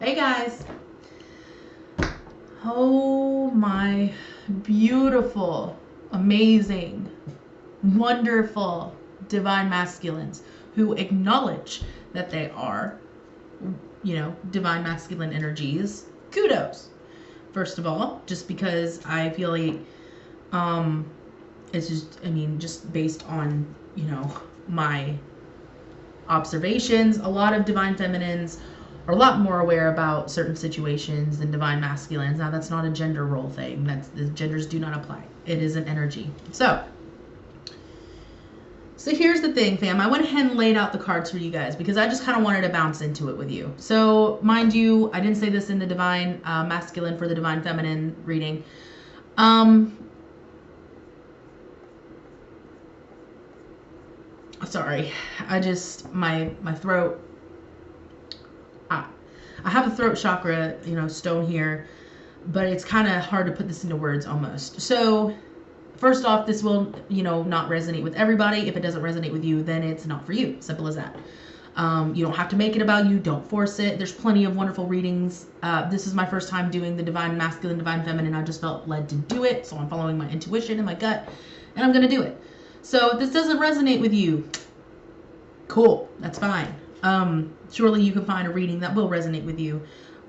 Hey guys. Oh my beautiful, amazing, wonderful divine masculines who acknowledge that they are, divine masculine energies. Kudos. First of all, just because I feel like it's just just based on, my observations, a lot of divine feminines are a lot more aware about certain situations than divine masculines. Now, that's not a gender role thing. That's the genders do not apply. It is an energy. So here's the thing, fam. I went ahead and laid out the cards for you guys because I just kind of wanted to bounce into it with you. So, mind you, I didn't say this in the divine masculine for the divine feminine reading. Sorry, I just my throat. I have a throat chakra, stone here, but it's kind of hard to put this into words almost. So, first off, this will, not resonate with everybody. If it doesn't resonate with you, then it's not for you. Simple as that. You don't have to make it about you. Don't force it. There's plenty of wonderful readings. This is my first time doing the divine masculine, divine feminine. I just felt led to do it, so I'm following my intuition and my gut, and I'm going to do it. So if this doesn't resonate with you, cool. That's fine. Surely you can find a reading that will resonate with you.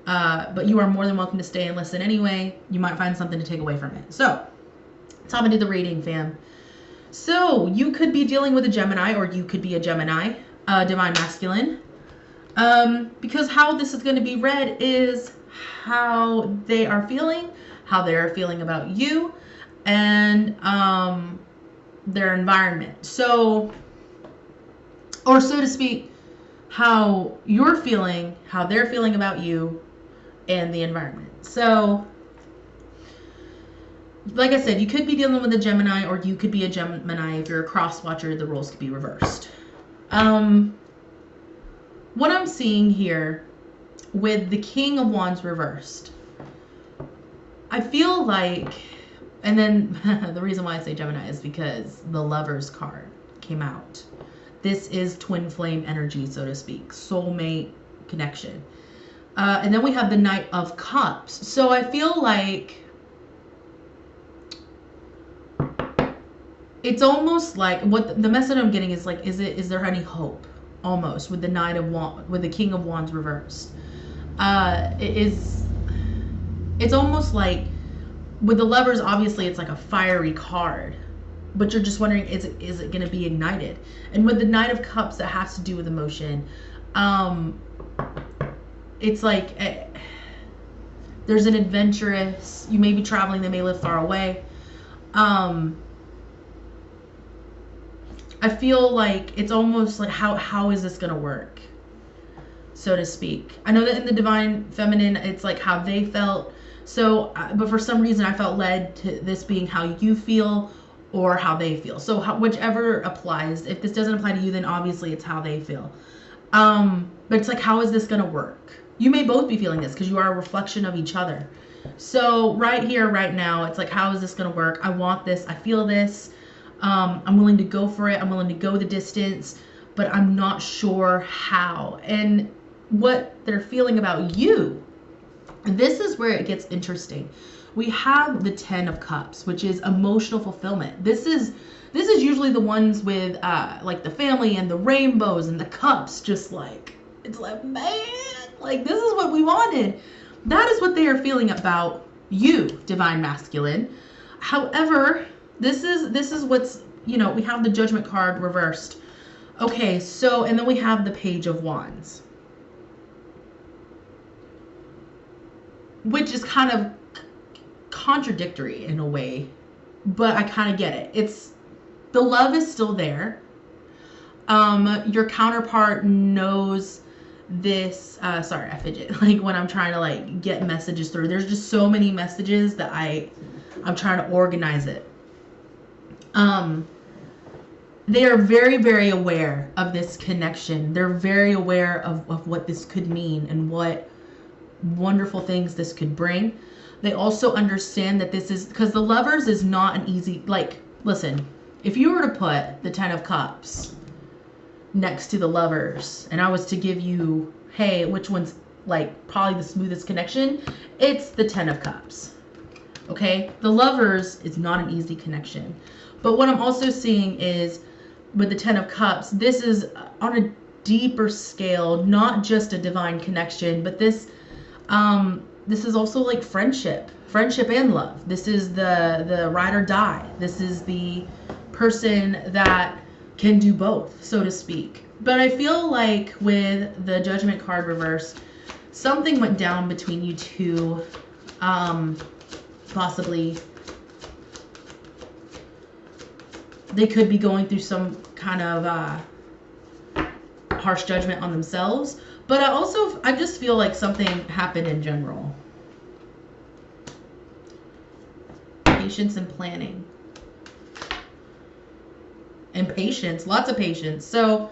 But you are more than welcome to stay and listen anyway. You might find something to take away from it. So, time to do the reading, fam. So, you could be dealing with a Gemini, or you could be a Gemini, divine masculine. Because how this is going to be read is how they are feeling about you, and their environment. So, or so to speak, how you're feeling, how they're feeling about you, and the environment. So, like I said, you could be dealing with a Gemini, or you could be a Gemini. If you're a cross watcher, the roles could be reversed. What I'm seeing here with the King of Wands reversed, I feel like, and then the reason why I say Gemini is because the Lovers card came out. This is twin flame energy, so to speak, soulmate connection. And then we have the Knight of Cups. So I feel like it's almost like what the message I'm getting is like, is there any hope? Almost with the Knight of Wands, with the King of Wands reversed. It's almost like with the Lovers, obviously it's like a fiery card. But you're just wondering, is it going to be ignited? And with the Knight of Cups, that has to do with emotion. It's like there's an adventurous, you may be traveling, they may live far away. I feel like it's almost like, how is this going to work, so to speak? I know that in the divine feminine, it's like how they felt. So, but for some reason, I felt led to this being how you feel, or how they feel. So whichever applies. If this doesn't apply to you, then obviously it's how they feel. But it's like, how is this going to work? You may both be feeling this because you are a reflection of each other. So right here, right now, it's like, how is this going to work? I want this. I feel this. I'm willing to go for it. I'm willing to go the distance, but I'm not sure how. And what they're feeling about you, this is where it gets interesting. We have the 10 of Cups, which is emotional fulfillment. This is usually the ones with like the family and the rainbows and the cups, just like, it's like, man, like this is what we wanted. That is what they are feeling about you, divine masculine. However, this is what's, we have the Judgment card reversed. Okay, so, and then we have the Page of Wands, which is kind of contradictory in a way, but I kind of get it. It's, the love is still there. Your counterpart knows this. Sorry, I fidget like when I'm trying to like get messages through. There's just so many messages that I'm trying to organize it. They are very, very aware of this connection. They're very aware of what this could mean and what wonderful things this could bring. They also understand that this is, because the Lovers is not an easy, like, listen, if you were to put the 10 of Cups next to the Lovers, and I was to give you, hey, which one's like probably the smoothest connection, it's the 10 of Cups. Okay, the Lovers is not an easy connection. But what I'm also seeing is with the 10 of Cups, this is on a deeper scale, not just a divine connection, but this is also like friendship and love. This is the ride or die. This is the person that can do both, so to speak. But I feel like with the Judgment card reversed, something went down between you two. Possibly they could be going through some kind of harsh judgment on themselves. But I just feel like something happened in general. Patience and planning. And patience, lots of patience. So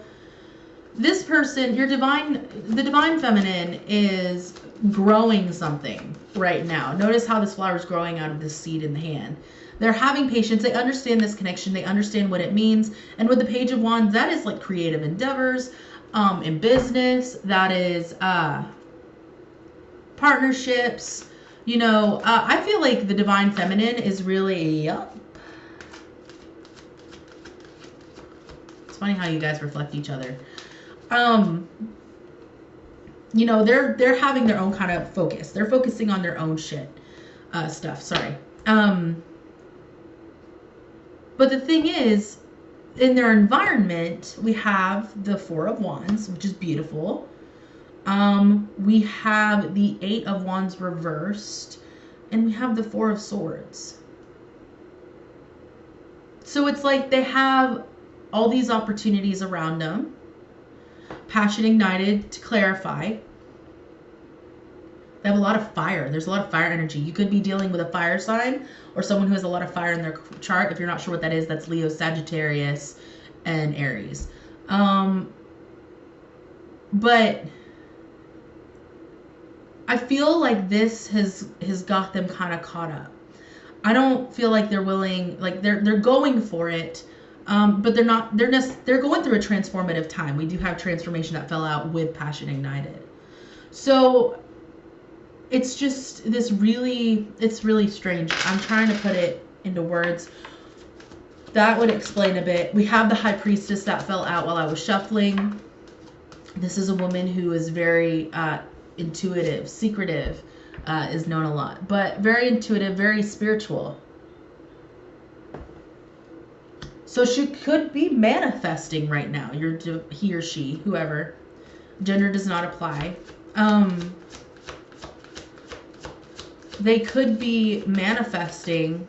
this person, the divine feminine is growing something right now. Notice how this flower is growing out of this seed in the hand. They're having patience. They understand this connection. They understand what it means. And with the Page of Wands, that is like creative endeavors in business. That is partnerships. You know, I feel like the divine feminine is really It's funny how you guys reflect each other. You know, they're having their own kind of focus. They're focusing on their own stuff. Sorry. But the thing is, in their environment, we have the Four of Wands, which is beautiful. We have the Eight of Wands reversed, and we have the Four of Swords. So it's like they have all these opportunities around them. Passion ignited, to clarify. They have a lot of fire. There's a lot of fire energy. You could be dealing with a fire sign or someone who has a lot of fire in their chart. If you're not sure what that is, that's Leo, Sagittarius, and Aries. But I feel like this has got them kind of caught up. I don't feel like they're willing, like they're going for it. But they're going through a transformative time. We do have transformation that fell out with Passion ignited. So it's just it's really strange. I'm trying to put it into words. That would explain a bit. We have the High Priestess that fell out while I was shuffling. This is a woman who is very intuitive, secretive, is known a lot, but very intuitive, very spiritual. So she could be manifesting right now. He or she, whoever. Gender does not apply. They could be manifesting.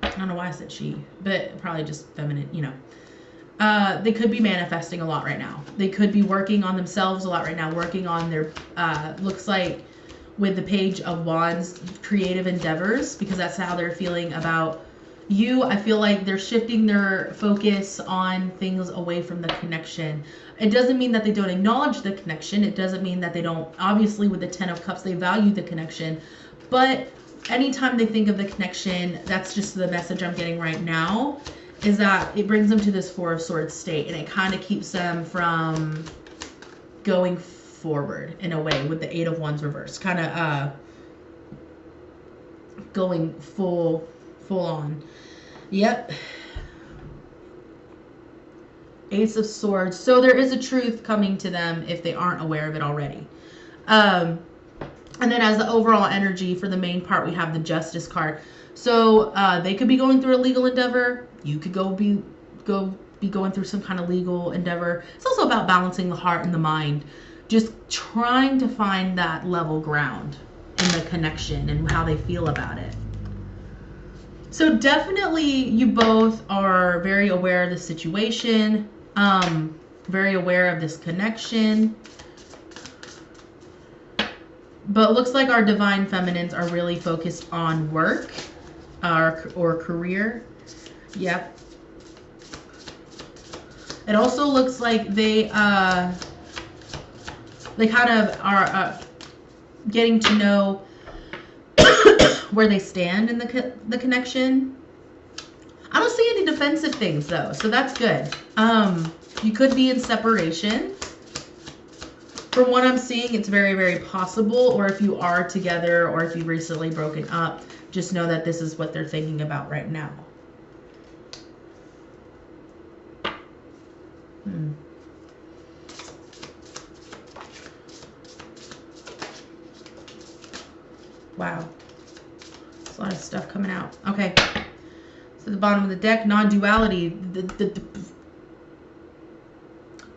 I don't know why I said she, but probably just feminine, you know. They could be manifesting a lot right now. They could be working on themselves a lot right now, working on their, looks like with the Page of Wands, creative endeavors, because that's how they're feeling about you. I feel like they're shifting their focus on things away from the connection. It doesn't mean that they don't acknowledge the connection. It doesn't mean that they don't, obviously with the 10 of Cups, they value the connection. But anytime they think of the connection, that's just the message I'm getting right now, is that it brings them to this Four of Swords state, and it kind of keeps them from going forward in a way with the Eight of Wands reversed, kind of going full on. Yep. Ace of Swords. So there is a truth coming to them if they aren't aware of it already. And then as the overall energy for the main part, we have the Justice card. So they could be going through a legal endeavor. You could be going through some kind of legal endeavor. It's also about balancing the heart and the mind. Just trying to find that level ground in the connection and how they feel about it. So definitely you both are very aware of the situation, very aware of this connection. But it looks like our divine feminines are really focused on work or career. Yep. It also looks like they kind of are getting to know where they stand in the connection. I don't see any defensive things though, so that's good. You could be in separation. from what I'm seeing, it's very, very possible. Or if you are together, or if you've recently broken up, just know that this is what they're thinking about right now. Wow. There's a lot of stuff coming out. Okay. So the bottom of the deck, non-duality.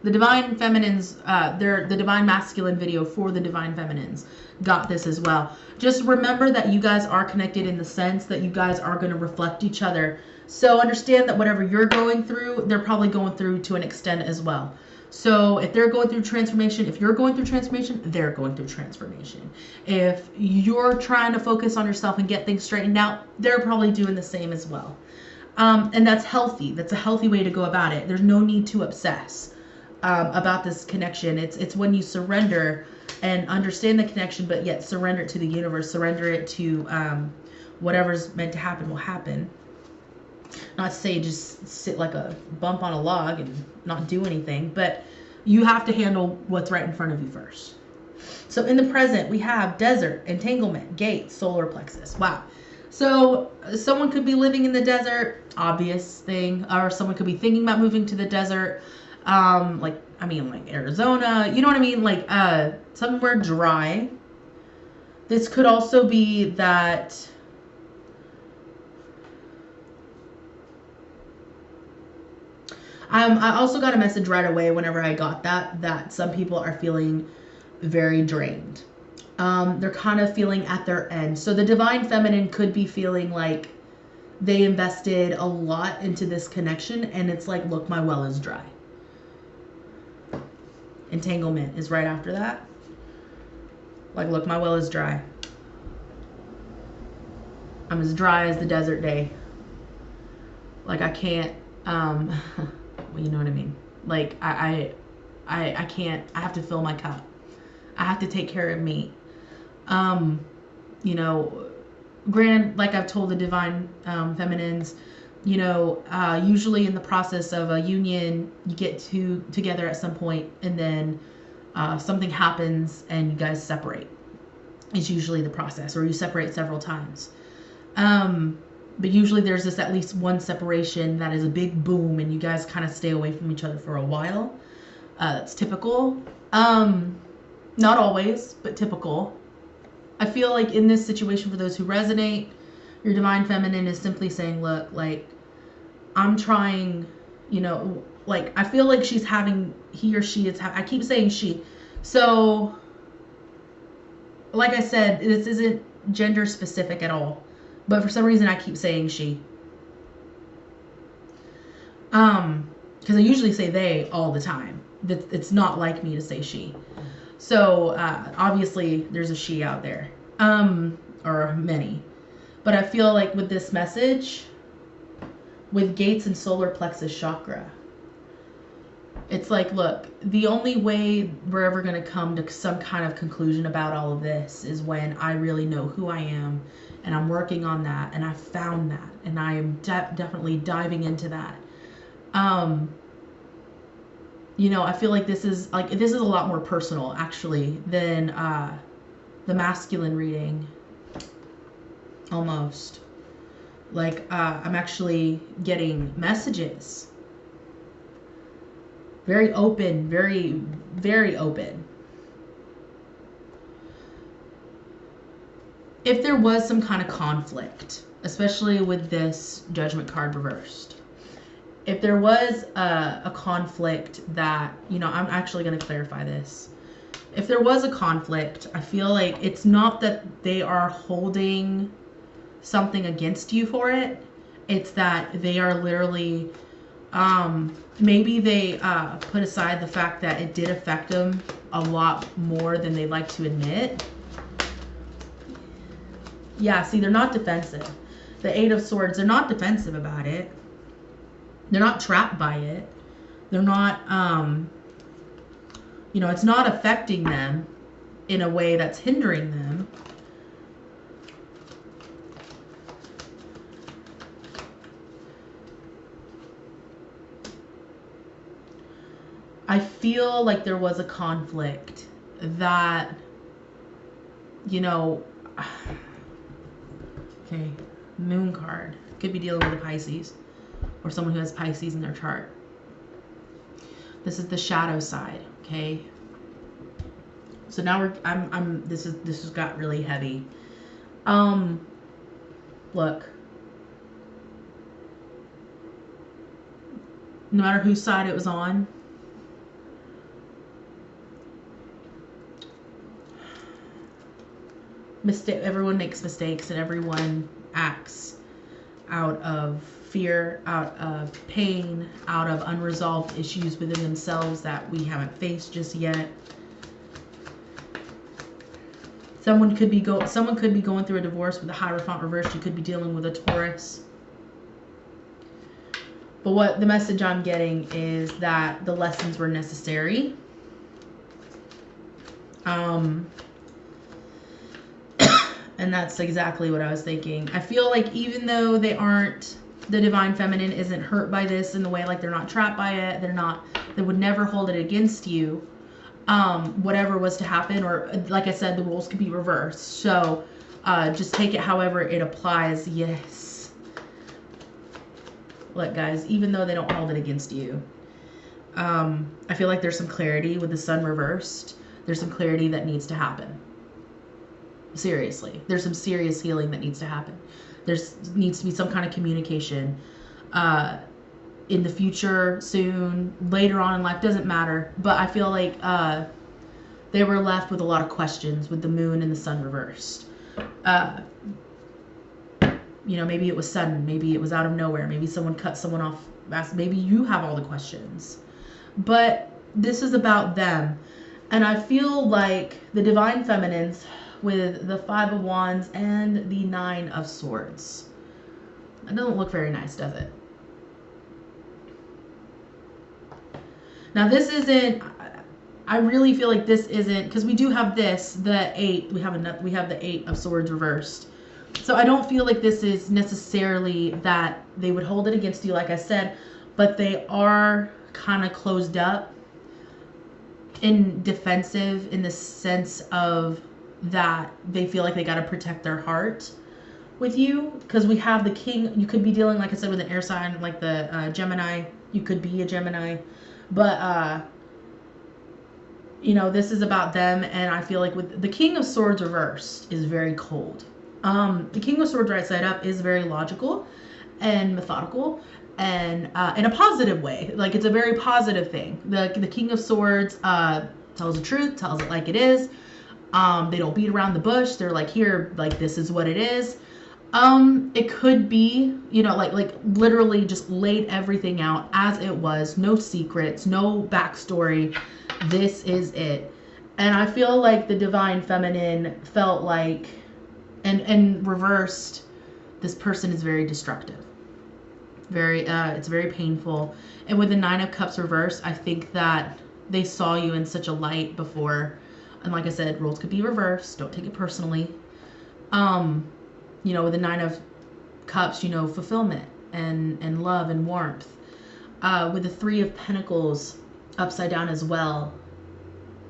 The divine feminines, the divine masculine video for the divine feminines got this as well. Just remember that you guys are connected in the sense that you guys are going to reflect each other. So understand that whatever you're going through, they're probably going through to an extent as well. So if they're going through transformation, if you're going through transformation, they're going through transformation. If you're trying to focus on yourself and get things straightened out, they're probably doing the same as well. And that's healthy. That's a healthy way to go about it. There's no need to obsess about this connection. It's when you surrender and understand the connection, but yet surrender it to the universe, surrender it to whatever's meant to happen will happen. Not to say just sit like a bump on a log and not do anything, but you have to handle what's right in front of you first. So in the present, we have desert, entanglement, gate, solar plexus. Wow. So someone could be living in the desert, obvious thing, or someone could be thinking about moving to the desert. Like Arizona, you know what I mean? Like, somewhere dry. This could also be that I also got a message right away whenever I got that some people are feeling very drained. They're kind of feeling at their end. So the divine feminine could be feeling like they invested a lot into this connection and it's like, look, my well is dry. Entanglement is right after that. Like, look, my well is dry. I'm as dry as the desert day. Like, I can't, well, you know what I mean? Like, I can't, I have to fill my cup. I have to take care of me. You know, granted, like I've told the divine feminines, you know, usually in the process of a union, you get together at some point and then something happens and you guys separate. It's usually the process, or you separate several times. But usually there's this at least one separation that is a big boom and you guys kind of stay away from each other for a while. That's typical. Not always, but typical. I feel like in this situation, for those who resonate, your divine feminine is simply saying, look, like, I'm trying, you know, like, I feel like she's having, he or she is, I keep saying she. So, like I said, this isn't gender specific at all. But for some reason, I keep saying she. Because I usually say they all the time. It's not like me to say she. So, obviously, there's a she out there. Or many. But I feel like with this message, with gates and solar plexus chakra, it's like, look, the only way we're ever going to come to some kind of conclusion about all of this is when I really know who I am, and I'm working on that, and I found that, and I am definitely diving into that. You know, I feel like this is a lot more personal, actually, than the masculine reading. Almost. Like, I'm actually getting messages. Very open, very, very open. If there was some kind of conflict, especially with this Judgment card reversed, if there was a conflict that, you know, I'm actually going to clarify this. If there was a conflict, I feel like it's not that they are holding something against you for it. It's that they are literally, maybe they put aside the fact that it did affect them a lot more than they like to admit. Yeah, see, they're not defensive. The Eight of Swords, they're not defensive about it. They're not trapped by it. They're not, you know, it's not affecting them in a way that's hindering them. I feel like there was a conflict that, you know, okay, moon card. Could be dealing with a Pisces or someone who has Pisces in their chart. This is the shadow side, okay? So now this has got really heavy. Look. No matter whose side it was on, everyone makes mistakes and everyone acts out of fear, out of pain, out of unresolved issues within themselves that we haven't faced just yet. Someone could be going through a divorce with a Hierophant reversed. You could be dealing with a Taurus. But what the message I'm getting is that the lessons were necessary. And that's exactly what I was thinking. I feel like even though they aren't, the Divine Feminine isn't hurt by this in the way, like they're not trapped by it, they would never hold it against you. Whatever was to happen, or like I said, the roles could be reversed. So just take it however it applies. Yes. Look, guys, even though they don't hold it against you, I feel like there's some clarity with the Sun reversed. There's some clarity that needs to happen. Seriously, there's some serious healing that needs to happen. Needs to be some kind of communication in the future, soon, later on in life, doesn't matter. But I feel like they were left with a lot of questions with the Moon and the Sun reversed. You know, maybe it was sudden, maybe it was out of nowhere, maybe someone cut someone off, maybe you have all the questions. But this is about them. And I feel like the Divine Feminines with the Five of Wands and the Nine of Swords. It doesn't look very nice, does it? Now this isn't, I really feel like this isn't, because we do have this, the 8, we have the 8 of Swords reversed. So I don't feel like this is necessarily that they would hold it against you, like I said, but they are kind of closed up and defensive in the sense of that they feel like they got to protect their heart with you, because we have the King. You could be dealing, like I said, with an air sign like the Gemini. You could be a Gemini, but you know, this is about them. And I feel like with the King of Swords reversed is very cold. The King of Swords right side up is very logical and methodical, and in a positive way. Like, it's a very positive thing. The King of Swords tells the truth, tells it like it is. They don't beat around the bush. They're like, here, like, this is what it is. It could be, you know, like literally just laid everything out as it was. No secrets, no backstory. This is it. And I feel like the Divine Feminine felt like, and reversed, this person is very destructive. It's very painful. And with the Nine of Cups reversed, I think that they saw you in such a light before. And like I said, roles could be reversed. Don't take it personally. You know, with the Nine of Cups, you know, fulfillment and love and warmth. With the Three of Pentacles upside down as well.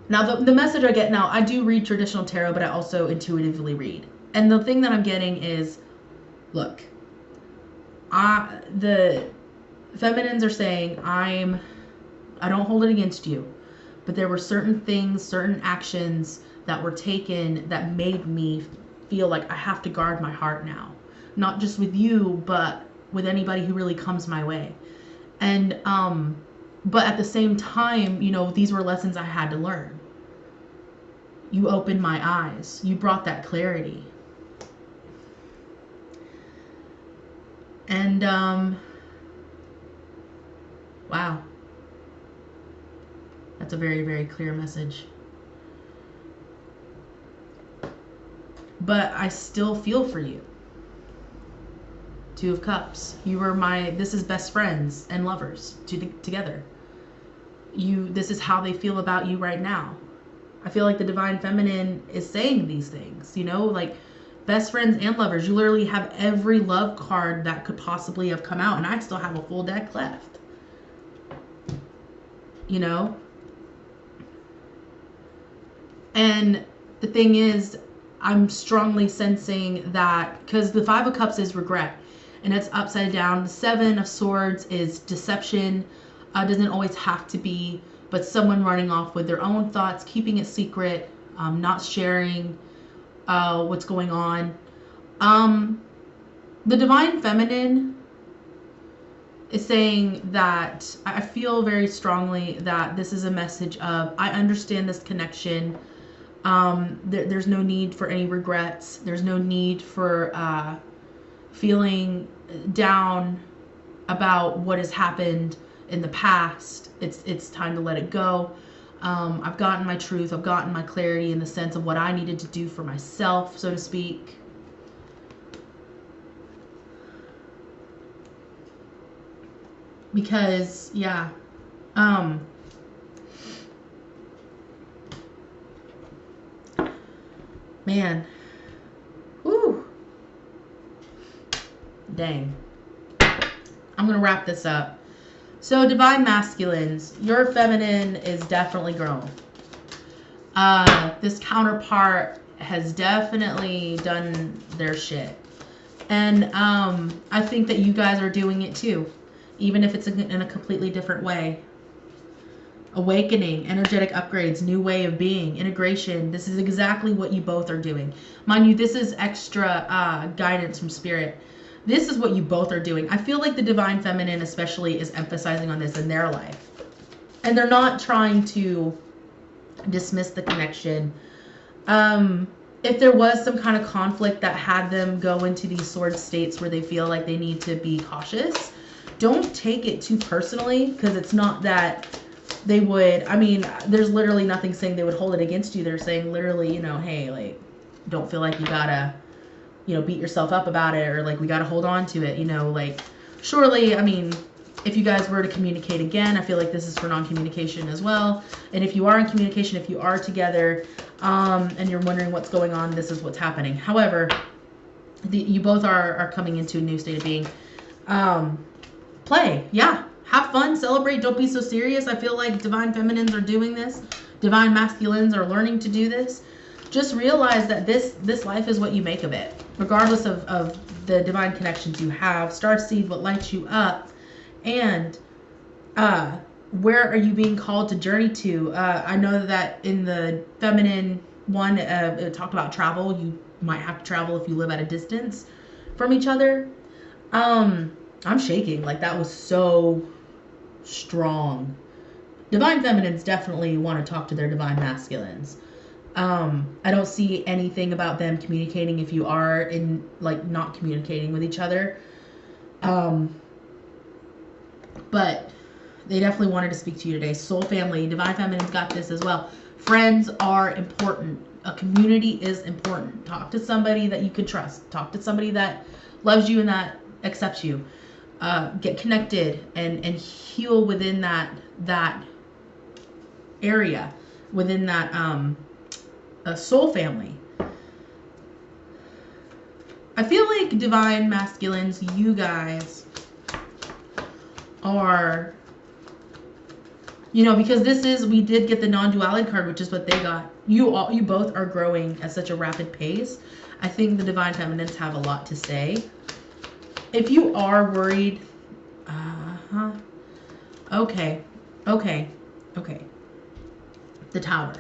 Now, the message I get now, I do read traditional tarot, but I also intuitively read. And the thing that I'm getting is, look, the feminines are saying, I don't hold it against you, but there were certain things, certain actions that were taken that made me feel like I have to guard my heart now. Not just with you, but with anybody who really comes my way. And, but at the same time, you know, these were lessons I had to learn. You opened my eyes. You brought that clarity. And, wow. That's a very, very clear message. But I still feel for you. Two of Cups. You were this is best friends and lovers together. This is how they feel about you right now. I feel like the Divine Feminine is saying these things, you know, like best friends and lovers. You literally have every love card that could possibly have come out, and I still have a full deck left. You know? And the thing is, I'm strongly sensing that, because the Five of Cups is regret, and it's upside down. The Seven of Swords is deception. Doesn't always have to be, but someone running off with their own thoughts, keeping it secret, not sharing what's going on. The Divine Feminine is saying that I feel very strongly that this is a message of, I understand this connection. There's no need for any regrets. There's no need for feeling down about what has happened in the past. It's time to let it go. I've gotten my truth. I've gotten my clarity in the sense of what I needed to do for myself, so to speak. Because, yeah, man, whew, dang. I'm gonna wrap this up. So, Divine Masculines, your feminine is definitely grown. This counterpart has definitely done their shit. And I think that you guys are doing it too, even if it's in a completely different way. Awakening, energetic upgrades, new way of being, integration. This is exactly what you both are doing. Mind you, this is extra guidance from Spirit. This is what you both are doing. I feel like the Divine Feminine especially is emphasizing on this in their life. And they're not trying to dismiss the connection. If there was some kind of conflict that had them go into these sword states where they feel like they need to be cautious, don't take it too personally, because it's not that they would, I mean, there's literally nothing saying they would hold it against you. They're saying literally, you know, hey, like, don't feel like you gotta, you know, beat yourself up about it, or like we gotta hold on to it, you know, like, surely, I mean, if you guys were to communicate again, I feel like this is for non-communication as well. And if you are in communication, if you are together, and you're wondering what's going on, this is what's happening. However, you both are coming into a new state of being. Play, yeah. Have fun, celebrate, don't be so serious. I feel like Divine Feminines are doing this. Divine Masculines are learning to do this. Just realize that this life is what you make of it. Regardless of the divine connections you have. Starseed, what lights you up. And where are you being called to journey to? I know that in the feminine one, it talked about travel. You might have to travel if you live at a distance from each other. I'm shaking. Like, that was so strong. Divine Feminines definitely want to talk to their Divine Masculines. I don't see anything about them communicating if you are in, like, not communicating with each other. But they definitely wanted to speak to you today. Soul family, Divine Feminine's got this as well. Friends are important. A community is important. Talk to somebody that you can trust. Talk to somebody that loves you and that accepts you. Get connected and heal within that area, within that soul family. I feel like Divine Masculines, you guys are, you know, because this is, we did get the non-duality card, which is what they got. You both are growing at such a rapid pace. I think the Divine Feminines have a lot to say. If you are worried, okay. The Tower.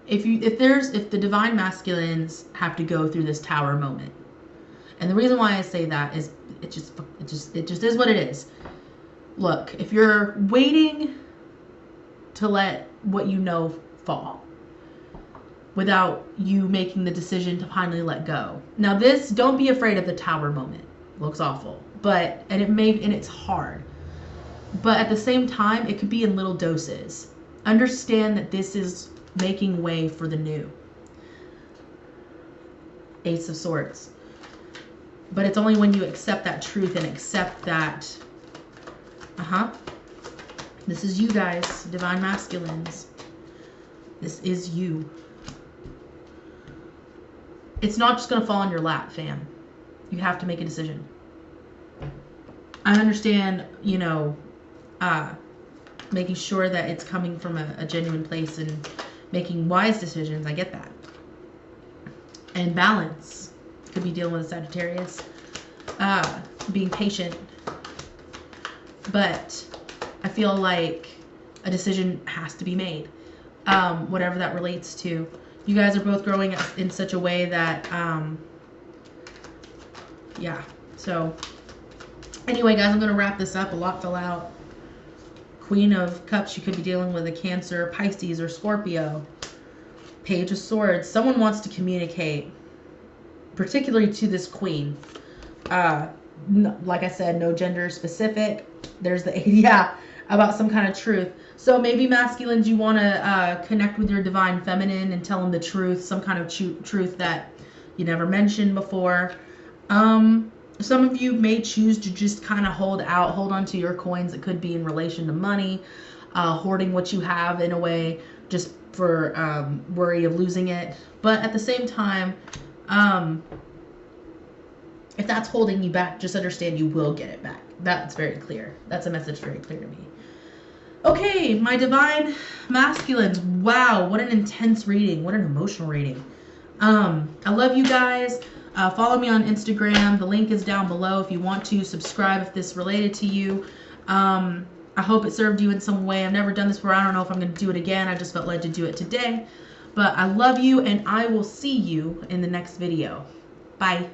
If the Divine Masculines have to go through this Tower moment, and the reason why I say that is it just is what it is. Look, if you're waiting to let what you know fall without you making the decision to finally let go. Now this, don't be afraid of the Tower moment. Looks awful, and it's hard. But at the same time, it could be in little doses. Understand that this is making way for the new. Ace of Swords. But it's only when you accept that truth and accept that, this is you guys, Divine Masculines. This is you. It's not just going to fall in your lap, fam. You have to make a decision. I understand, you know, making sure that it's coming from a genuine place and making wise decisions. I get that. And balance. Could be dealing with a Sagittarius. Being patient. But I feel like a decision has to be made. Whatever that relates to. You guys are both growing in such a way that, yeah. So, anyway, guys, I'm going to wrap this up. A lot fell out. Queen of Cups, you could be dealing with a Cancer, Pisces, or Scorpio. Page of Swords. Someone wants to communicate, particularly to this Queen. Like I said, no gender specific. There's the, yeah, about some kind of truth. So maybe masculines, you want to connect with your divine feminine and tell them the truth, some kind of truth that you never mentioned before. Some of you may choose to just kind of hold on to your coins. It could be in relation to money, hoarding what you have in a way, just for worry of losing it. But at the same time, if that's holding you back, just understand you will get it back. That's very clear. That's a message very clear to me. Okay, my divine masculines. Wow, what an intense reading. What an emotional reading. I love you guys. Follow me on Instagram. The link is down below if you want to. Subscribe if this related to you. I hope it served you in some way. I've never done this before. I don't know if I'm going to do it again. I just felt led to do it today. But I love you, and I will see you in the next video. Bye.